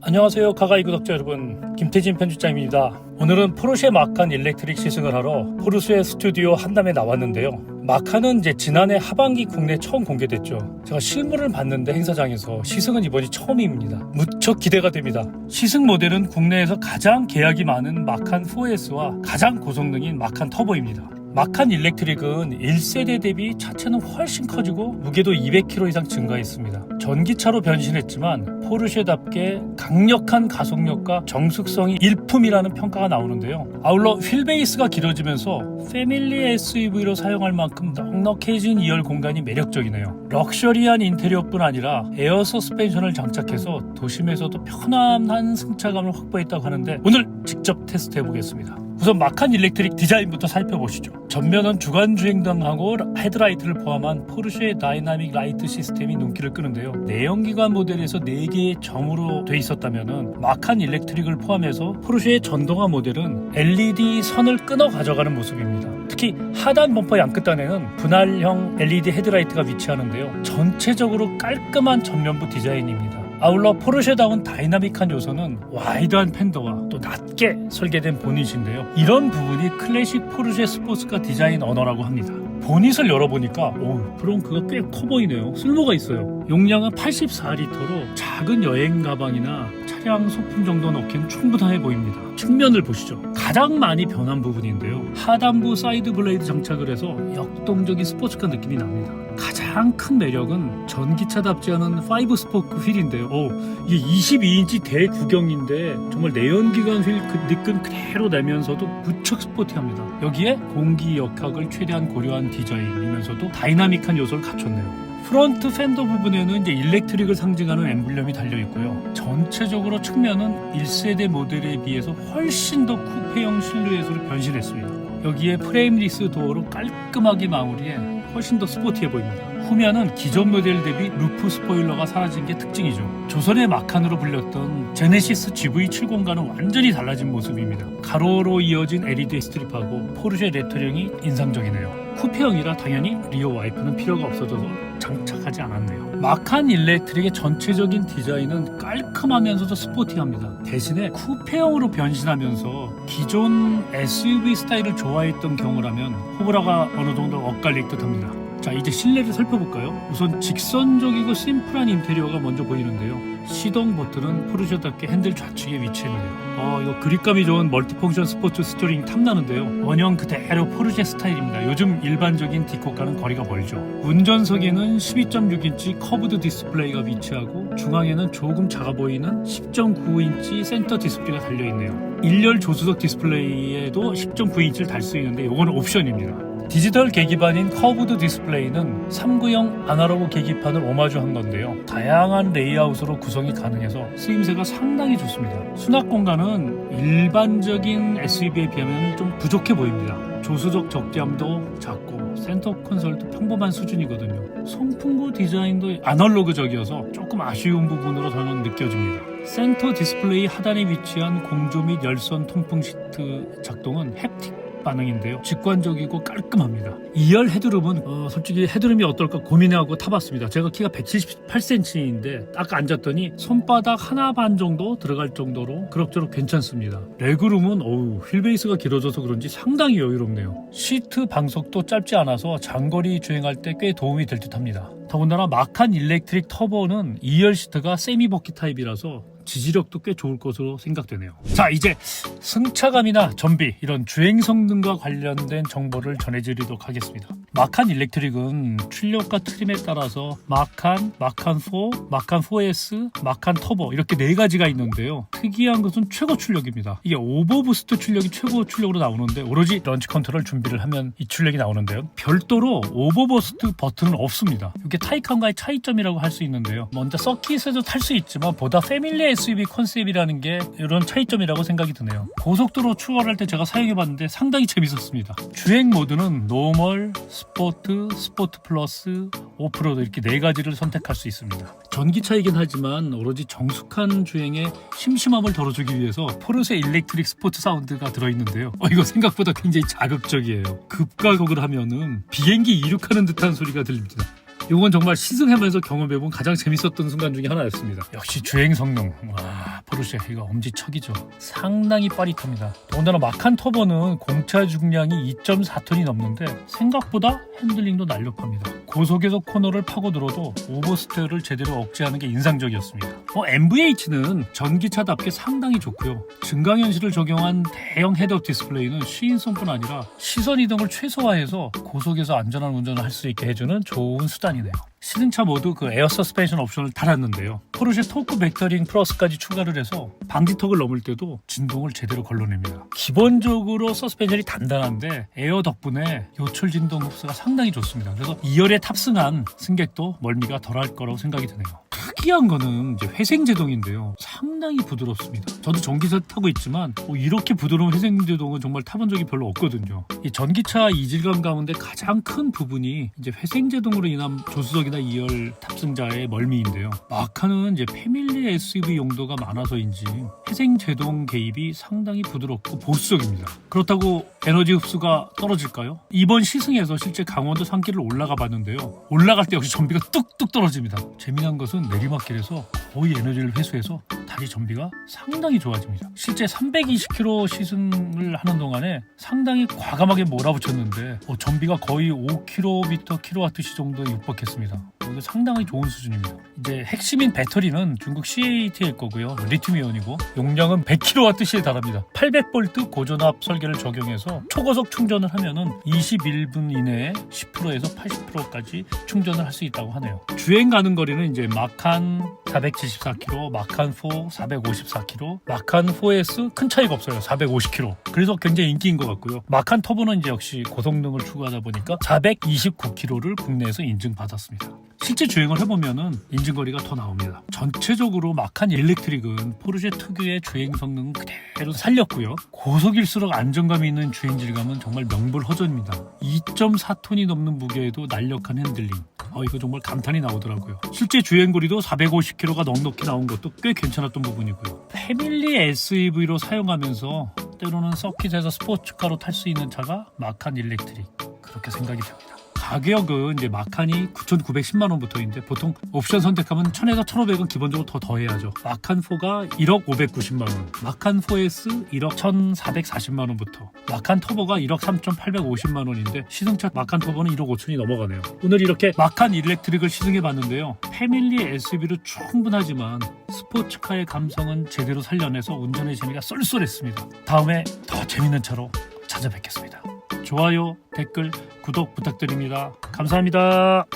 안녕하세요 가가이 구독자 여러분, 김태진 편집장입니다. 오늘은 포르쉐 마칸 일렉트릭 시승을 하러 포르쉐 스튜디오 한담에 나왔는데요. 마칸은 이제 지난해 하반기 국내에 처음 공개됐죠. 제가 실물을 봤는데 행사장에서 시승은 이번이 처음입니다. 무척 기대가 됩니다. 시승 모델은 국내에서 가장 계약이 많은 마칸 4S와 가장 고성능인 마칸 터보입니다. 마칸 일렉트릭은 1세대 대비 차체는 훨씬 커지고 무게도 200kg 이상 증가했습니다. 전기차로 변신했지만 포르쉐답게 강력한 가속력과 정숙성이 일품이라는 평가가 나오는데요. 아울러 휠베이스가 길어지면서 패밀리 SUV로 사용할 만큼 넉넉해진 2열 공간이 매력적이네요. 럭셔리한 인테리어뿐 아니라 에어 서스펜션을 장착해서 도심에서도 편안한 승차감을 확보했다고 하는데 오늘 직접 테스트해보겠습니다. 우선 마칸 일렉트릭 디자인부터 살펴보시죠. 전면은 주간 주행등하고 헤드라이트를 포함한 포르쉐의 다이나믹 라이트 시스템이 눈길을 끄는데요. 내연기관 모델에서 4개의 점으로 돼 있었다면 마칸 일렉트릭을 포함해서 포르쉐의 전동화 모델은 LED 선을 끊어 가져가는 모습입니다. 특히 하단 범퍼 양끝단에는 분할형 LED 헤드라이트가 위치하는데요. 전체적으로 깔끔한 전면부 디자인입니다. 아울러 포르쉐다운 다이나믹한 요소는 와이드한 팬더와 또 낮게 설계된 보닛인데요. 이런 부분이 클래식 포르쉐 스포츠카 디자인 언어라고 합니다. 보닛을 열어보니까 트렁크가 꽤 커 보이네요. 쓸모가 있어요. 용량은 84리터로 작은 여행 가방이나 차량 소품 정도 넣기엔 충분해 보입니다. 측면을 보시죠. 가장 많이 변한 부분인데요. 하단부 사이드 블레이드 장착을 해서 역동적인 스포츠카 느낌이 납니다. 가장 큰 매력은 전기차답지 않은 5스포크 휠인데요. 이게 22인치 대구경인데 정말 내연기관 휠 그 느낌 그대로 내면서도 무척 스포티합니다. 여기에 공기 역학을 최대한 고려한 디자인이면서도 다이나믹한 요소를 갖췄네요. 프론트 팬더 부분에는 이제 일렉트릭을 상징하는 엠블럼이 달려있고요. 전체적으로 측면은 1세대 모델에 비해서 훨씬 더 쿠페형 실루엣으로 변신했습니다. 여기에 프레임리스 도어로 깔끔하게 마무리해 훨씬 더 스포티해 보입니다. 후면은 기존 모델 대비 루프 스포일러가 사라진 게 특징이죠. 조선의 마칸으로 불렸던 제네시스 GV70과는 완전히 달라진 모습입니다. 가로로 이어진 LED 스트립하고 포르쉐 레터링이 인상적이네요. 쿠페형이라 당연히 리어 와이프는 필요가 없어져서 장착하지 않았네요. 마칸 일렉트릭의 전체적인 디자인은 깔끔하면서도 스포티합니다. 대신에 쿠페형으로 변신하면서 기존 SUV 스타일을 좋아했던 경우라면 호불호가 어느 정도 엇갈릴 듯 합니다. 자, 이제 실내를 살펴볼까요? 우선 직선적이고 심플한 인테리어가 먼저 보이는데요. 시동 버튼은 포르쉐답게 핸들 좌측에 위치했네요. 이거 그립감이 좋은 멀티펑션 스포츠 스티어링 탐나는데요. 원형 그대로 포르쉐 스타일입니다. 요즘 일반적인 디코과는 거리가 멀죠. 운전석에는 12.6인치 커브드 디스플레이가 위치하고 중앙에는 조금 작아 보이는 10.9인치 센터 디스플레이가 달려있네요. 1열 조수석 디스플레이에도 10.9인치를 달 수 있는데 이건 옵션입니다. 디지털 계기판인 커브드 디스플레이는 3구형 아날로그 계기판을 오마주한 건데요. 다양한 레이아웃으로 구성이 가능해서 쓰임새가 상당히 좋습니다. 수납 공간은 일반적인 SUV에 비하면 좀 부족해 보입니다. 조수석 적재함도 작고 센터 콘솔도 평범한 수준이거든요. 송풍구 디자인도 아날로그적이어서 조금 아쉬운 부분으로 저는 느껴집니다. 센터 디스플레이 하단에 위치한 공조 및 열선 통풍 시트 작동은 햅틱 반응인데요. 직관적이고 깔끔합니다. 2열 헤드룸은 솔직히 헤드룸이 어떨까 고민하고 타봤습니다. 제가 키가 178cm인데 딱 앉았더니 손바닥 하나 반 정도 들어갈 정도로 그럭저럭 괜찮습니다. 레그룸은 휠베이스가 길어져서 그런지 상당히 여유롭네요. 시트 방석도 짧지 않아서 장거리 주행할 때 꽤 도움이 될 듯합니다. 더군다나 마칸 일렉트릭 터보는 2열 시트가 세미버킷 타입이라서 지지력도 꽤 좋을 것으로 생각되네요. 자, 이제 승차감이나 전비 이런 주행 성능과 관련된 정보를 전해드리도록 하겠습니다. 마칸 일렉트릭은 출력과 트림에 따라서 마칸 4, 마칸 4S, 마칸 터보 이렇게 4가지가 있는데요. 특이한 것은 최고 출력입니다. 이게 오버부스트 출력이 최고 출력으로 나오는데 오로지 런치 컨트롤 준비를 하면 이 출력이 나오는데요. 별도로 오버부스트 버튼은 없습니다. 이게 타이칸과의 차이점이라고 할 수 있는데요. 먼저 서킷에도 탈 수 있지만 보다 패밀리 SUV 컨셉이라는 게 이런 차이점이라고 생각이 드네요. 고속도로 추월할 때 제가 사용해봤는데 상당히 재밌었습니다. 주행 모드는 노멀, 스포트, 스포트 플러스, 오프로드 이렇게 4가지를 선택할 수 있습니다. 전기차이긴 하지만 오로지 정숙한 주행에 심심함을 덜어주기 위해서 포르쉐 일렉트릭 스포츠 사운드가 들어있는데요. 이거 생각보다 굉장히 자극적이에요. 급가속을 하면은 비행기 이륙하는 듯한 소리가 들립니다. 이건 정말 시승하면서 경험해본 가장 재밌었던 순간 중에 하나였습니다. 역시 주행 성능, 와, 포르쉐 이거 엄지척이죠. 상당히 빠릿합니다. 더군다나 마칸 터보는 공차 중량이 2.4톤이 넘는데 생각보다 핸들링도 날렵합니다. 고속에서 코너를 파고들어도 오버스테어를 제대로 억제하는 게 인상적이었습니다. MVH는 전기차답게 상당히 좋고요. 증강현실을 적용한 대형 헤드업 디스플레이는 시인성뿐 아니라 시선 이동을 최소화해서 고속에서 안전한 운전을 할 수 있게 해주는 좋은 수단이네요. 시승차 모두 그 에어 서스펜션 옵션을 달았는데요. 포르쉐 토크 벡터링 플러스까지 추가를 해서 방지턱을 넘을 때도 진동을 제대로 걸러냅니다. 기본적으로 서스펜션이 단단한데 에어 덕분에 요철 진동 흡수가 상당히 좋습니다. 그래서 2열에 탑승한 승객도 멀미가 덜할 거라고 생각이 드네요. 특이한 거는 이제 회생제동인데요. 상당히 부드럽습니다. 저도 전기차 타고 있지만 이렇게 부드러운 회생제동은 정말 타본 적이 별로 없거든요. 이 전기차 이질감 가운데 가장 큰 부분이 이제 회생제동으로 인한 조수석이나 2열 탑승자의 멀미인데요. 마카는 이제 패밀리 SUV 용도가 많아서인지 회생제동 개입이 상당히 부드럽고 보수적입니다. 그렇다고 에너지 흡수가 떨어질까요? 이번 시승에서 실제 강원도 산길을 올라가 봤는데요. 올라갈 때 역시 전비가 뚝뚝 떨어집니다. 재미난 것은 내리막길에서 거의 에너지를 회수해서 다리 전비가 상당히 좋아집니다. 실제 320km 시승을 하는 동안에 상당히 과감하게 몰아붙였는데 전비가 거의 5km kWh 정도에 육박했습니다. 이거 상당히 좋은 수준입니다. 이제 핵심인 배터리는 중국 CATL 거고요. 리튬이온이고 용량은 100kWh에 달합니다. 800V 고전압 설계를 적용해서 초고속 충전을 하면은 21분 이내에 10%에서 80%까지 충전을 할 수 있다고 하네요. 주행 가는 거리는 이제 마칸 474km, 마칸 4 454km, 마칸 4S 큰 차이가 없어요. 450km. 그래서 굉장히 인기인 것 같고요. 마칸 터보는 이제 역시 고성능을 추구하다 보니까 429km를 국내에서 인증받았습니다. 실제 주행을 해보면은 인증거리가 더 나옵니다. 전체적으로 마칸 일렉트릭은 포르쉐 특유의 주행 성능은 그대로 살렸고요. 고속일수록 안정감이 있는 주행 질감은 정말 명불허전입니다. 2.4톤이 넘는 무게에도 날렵한 핸들링. 이거 정말 감탄이 나오더라고요. 실제 주행거리도 450km가 넉넉히 나온 것도 꽤 괜찮았던 부분이고요. 패밀리 SUV로 사용하면서 때로는 서킷에서 스포츠카로 탈 수 있는 차가 마칸 일렉트릭. 그렇게 생각이 됩니다. 가격은 이제 마칸이 9,910만 원부터인데 보통 옵션 선택하면 1,000에서 1,500원 기본적으로 더 더해야죠. 마칸 4가 1억 590만 원, 마칸 4S 1억 1,440만 원부터, 마칸 터보가 1억 3,850만 원인데 시승차 마칸 터보는 1억 5천이 넘어가네요. 오늘 이렇게 마칸 일렉트릭을 시승해봤는데요. 패밀리 SUV로 충분하지만 스포츠카의 감성은 제대로 살려내서 운전의 재미가 쏠쏠했습니다. 다음에 더 재밌는 차로 찾아뵙겠습니다. 좋아요, 댓글, 구독 부탁드립니다. 감사합니다.